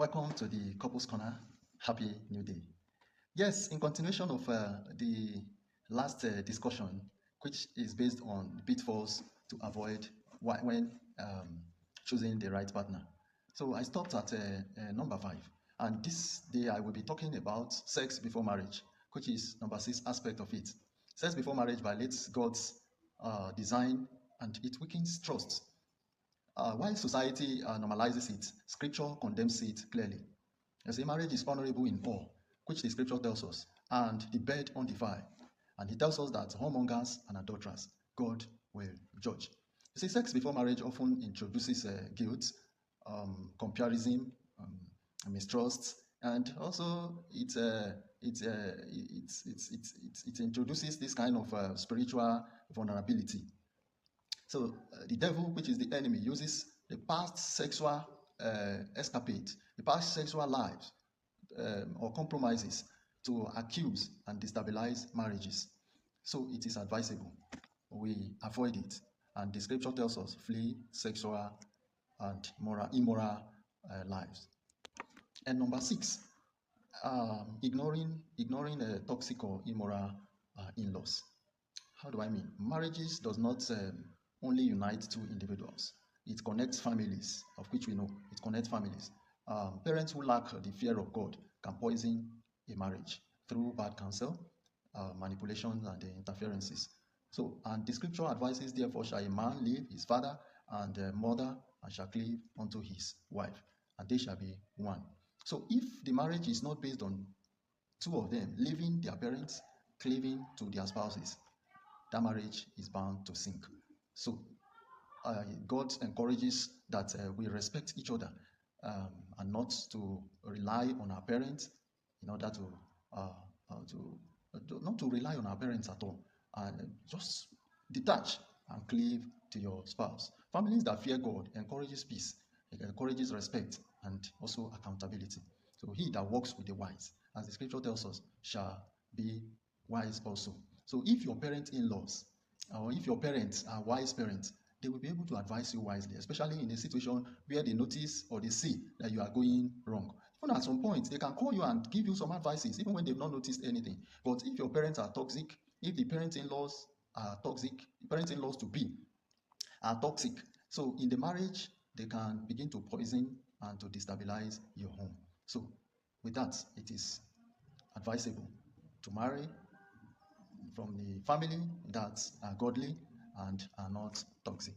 Welcome to the Couples Corner. Happy New Day. Yes, in continuation of the last discussion, which is based on pitfalls to avoid when choosing the right partner. So I stopped at number 5, and this day I will be talking about sex before marriage, which is number 6 aspect of it. Sex before marriage violates God's design and it weakens trust. While society normalizes it, scripture condemns it clearly. You see, marriage is honorable in all, which the scripture tells us, and the bed undefiled. And he tells us that whoremongers and adulterers, God will judge. You see, sex before marriage often introduces guilt, comparison, mistrust, and also it introduces this kind of spiritual vulnerability. So the devil, which is the enemy, uses the past sexual escapade, the past sexual lives or compromises to accuse and destabilize marriages. So it is advisable we avoid it. And the scripture tells us flee sexual and immoral lives. And number 6, ignoring toxic or immoral in-laws. How do I mean? Marriages does not only unite two individuals. It connects families, of which we know. It connects families. Parents who lack the fear of God can poison a marriage through bad counsel, manipulations, and interferences. So, and the scripture advises, therefore shall a man leave his father and mother, and shall cleave unto his wife, and they shall be one. So, if the marriage is not based on two of them leaving their parents, cleaving to their spouses, that marriage is bound to sink. So God encourages that we respect each other and not to rely on our parents in order not to rely on our parents at all, and just detach and cleave to your spouse. Families that fear God encourages peace, it encourages respect and also accountability. So he that walks with the wise, as the scripture tells us, shall be wise also. So if your parent-in-laws or if your parents are wise parents, they will be able to advise you wisely, especially in a situation where they notice or they see that you are going wrong. Even at some point, they can call you and give you some advices, even when they've not noticed anything. But if your parents are toxic, if the parent-in-laws are toxic, parent-in-laws to be are toxic, so in the marriage, they can begin to poison and to destabilize your home. So with that, it is advisable to marry from the family that are godly and are not toxic.